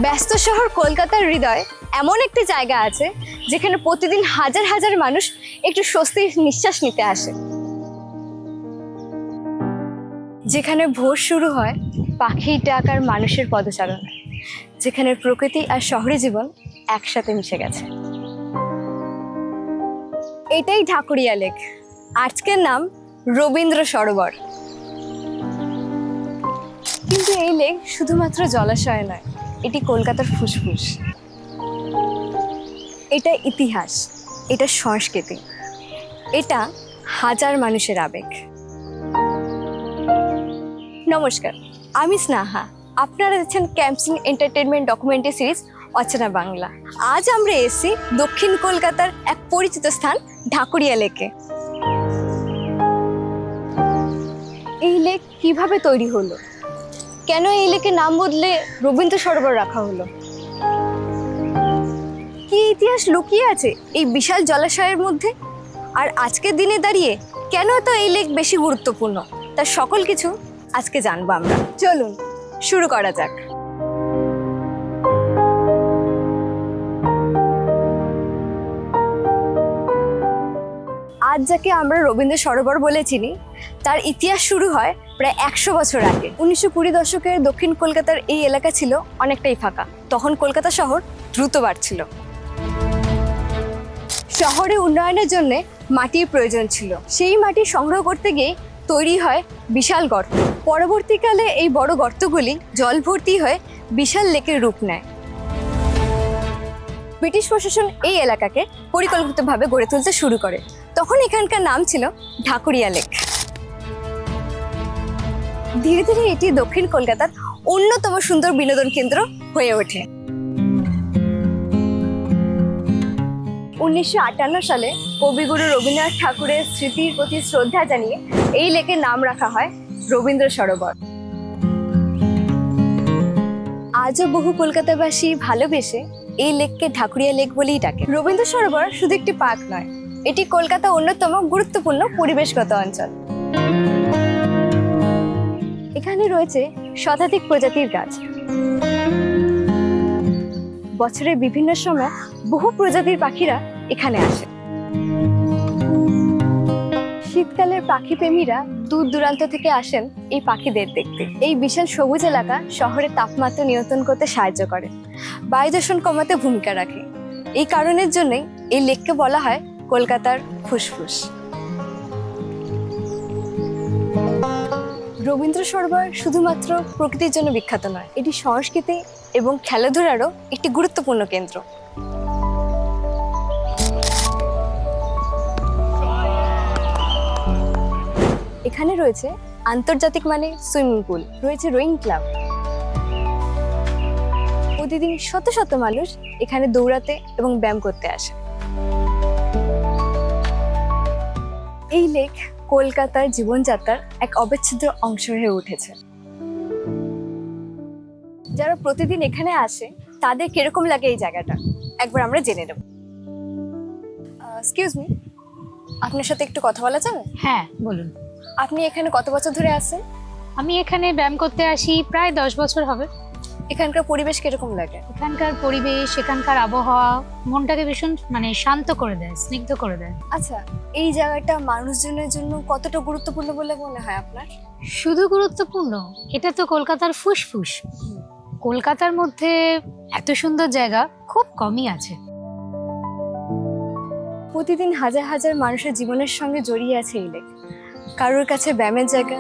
ব্যস্ত শহর কলকাতার হৃদয়ে এমন একটি জায়গা আছে যেখানে প্রতিদিন হাজার হাজার মানুষ একটু স্বস্তির নিঃশ্বাস নিতে আসে, যেখানে ভোর শুরু হয় পাখির ডাক আর মানুষের পদচারণা, যেখানে প্রকৃতি আর শহরে জীবন একসাথে মিশে গেছে। এটাই ঢাকুরিয়া লেক, আজকের নাম রবীন্দ্র সরোবর। কিন্তু এই লেক শুধুমাত্র জলাশয় নয়, এটি কলকাতার ফুসফুস। এটা ইতিহাস, এটা সংস্কৃতি, এটা হাজার মানুষের আবেগ। নমস্কার, আমি স্নেহা, আপনারা দেখছেন ক্যাম্পসিং এন্টারটেনমেন্ট ডকুমেন্টারি সিরিজ অচেনা বাংলা। আজ আমরা এসেছি দক্ষিণ কলকাতার এক পরিচিত স্থান ঢাকুরিয়া লেকে। এই লেক কিভাবে তৈরি হলো, কেন এই লেকের নাম বদলে রবীন্দ্র সরোবর রাখা হলো, কি ইতিহাস লুকিয়ে আছে এই বিশাল জলাশয়ের মধ্যে, আর আজকের দিনে দাঁড়িয়ে কেন তো এই লেক বেশি গুরুত্বপূর্ণ, তার সকল কিছু আজকে জানবো আমরা। চলুন শুরু করা যাক। আজ যাকে আমরা রবীন্দ্র সরোবর বলে চিনি, তার ইতিহাস শুরু হয় প্রায় 100 বছর আগে। 1920 দশকের দক্ষিণ কলকাতার এই এলাকা ছিল অনেকটাই ফাঁকা। তখন কলকাতা শহর দ্রুত বাড়ছিল। শহরে উন্নয়নের জন্য মাটির প্রয়োজন ছিল। সেই মাটি সংগ্রহ করতে গিয়ে তৈরি হয় বিশাল গর্ত। পরবর্তীকালে এই বড় গর্তগুলি জল ভর্তি হয়ে বিশাল লেকের রূপ নেয়। ব্রিটিশ প্রশাসন এই এলাকাকে পরিকল্পিতভাবে গড়ে তুলতে শুরু করে। তখন এখানকার নাম ছিল ঢাকুরিয়া লেক। ধীরে ধীরে এটি দক্ষিণ কলকাতার অন্যতম সুন্দর বিনোদন কেন্দ্র হয়ে ওঠে। 1958 সালে কবিগুরু রবীন্দ্রনাথ ঠাকুরের স্মৃতির প্রতি শ্রদ্ধা জানিয়ে এই লেকের নাম রাখা হয় রবীন্দ্র সরোবর। আজও বহু কলকাতাবাসী ভালোবেসে এই লেককে ঢাকুরিয়া লেক বলেই ডাকে। রবীন্দ্র সরোবর শুধু একটি পার্ক নয়, এটি কলকাতার অন্যতম গুরুত্বপূর্ণ পরিবেশগত অঞ্চল। এখানে রয়েছে শতাধিক প্রজাতির গাছ। বছরের বিভিন্ন সময় বহু প্রজাতির পাখিরা এখানে আসে। শীতকালের পাখি প্রেমীরা দূর দূরান্ত থেকে আসেন এই পাখিদের দেখতে। এই বিশাল সবুজ এলাকা শহরের তাপমাত্রা নিয়ন্ত্রণ করতে সাহায্য করে, বায়ু দূষণ কমাতে ভূমিকা রাখে। এই কারণের জন্যই এই লেককে বলা হয় কলকাতার ফুসফুস। রবীন্দ্র সরোবর শুধুমাত্র প্রকৃতির জন্য বিখ্যাত নয়, এটি সংস্কৃতি এবং খেলাধুলারও একটি গুরুত্বপূর্ণ কেন্দ্র। এখানে রয়েছে আন্তর্জাতিক মানে সুইমিং পুল, রয়েছে রোয়িং ক্লাব। প্রতিদিন শত শত মানুষ এখানে দৌড়াতে এবং ব্যায়াম করতে আসে। এই লেক কলকাতার জীবনযাত্রার এক অবিচ্ছেদ্য অংশ হয়ে উঠেছে। যারা প্রতিদিন এখানে আসে তাদের কিরকম লাগে এই জায়গাটা একবার আমরা জেনে নেব। এক্সকিউজ মি, আপনার সাথে একটু কথা বলা যাবে? হ্যাঁ বলুন। আপনি এখানে কত বছর ধরে আসেন? আমি এখানে ব্যায়াম করতে আসি প্রায় 10 বছর হবে। এখানকার পরিবেশ কিরকম লাগে? এখানকার পরিবেশ, এখানকার আবহাওয়া মনটাকে ভীষণ স্বান্ত করে দেয়, স্নিগ্ধ করে দেয়। আচ্ছা, এই জায়গাটা মানুষজনের জন্য কতটা গুরুত্বপূর্ণ বলে মনে হয় আপনার? শুধু গুরুত্বপূর্ণ, এটা তো কলকাতার ফুসফুস। কলকাতার মধ্যে এত সুন্দর জায়গা খুব কমই আছে। প্রতিদিন হাজার হাজার মানুষের জীবনের সঙ্গে জড়িয়ে আছে এই লেক। কারোর কাছে ব্যায়ামের জায়গা,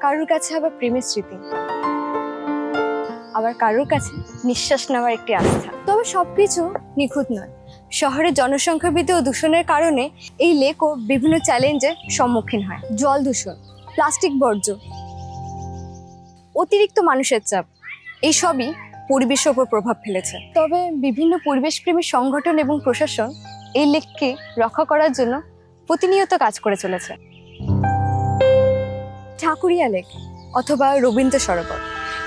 কারোর কাছে আবার প্রেমের স্মৃতি, আবার কারোর কাছে নিঃশ্বাস নেওয়ার একটি আস্থা। তবে সবকিছু নিখুঁত নয়। শহরের জনসংখ্যা বৃদ্ধি ও দূষণের কারণে এই লেকও বিভিন্ন চ্যালেঞ্জের সম্মুখীন হয়। জল দূষণ, প্লাস্টিক বর্জ্য, অতিরিক্ত মানুষের চাপ, এই সবই পরিবেশের ওপর প্রভাব ফেলেছে। তবে বিভিন্ন পরিবেশপ্রেমী সংগঠন এবং প্রশাসন এই লেককে রক্ষা করার জন্য প্রতিনিয়ত কাজ করে চলেছে। ঢাকুরিয়া লেক অথবা রবীন্দ্র সরোবর,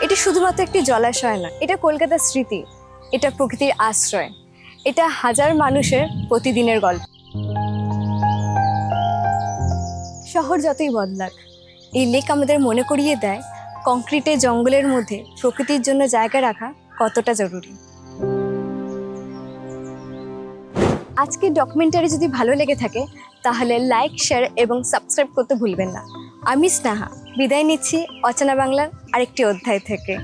এটি শুধুমাত্র একটি জলাশয় নয়, এটা কলকাতার স্মৃতি, এটা প্রকৃতির আশ্রয়, এটা হাজার মানুষের প্রতিদিনের গল্প। শহর যতই বদলাক, এই লেক আমাদের মনে করিয়ে দেয় কংক্রিটের জঙ্গলের মধ্যে প্রকৃতির জন্য জায়গা রাখা কতটা জরুরি। আজকের ডকুমেন্টারি যদি ভালো লেগে থাকে তাহলে লাইক, শেয়ার এবং সাবস্ক্রাইব করতে ভুলবেন না। আমি স্নেহা বিদায় নিচ্ছি অচেনা বাংলার আরেকটি অধ্যায় থেকে।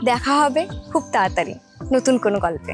দেখা হবে খুব তাড়াতাড়ি নতুন কোনো গল্পে।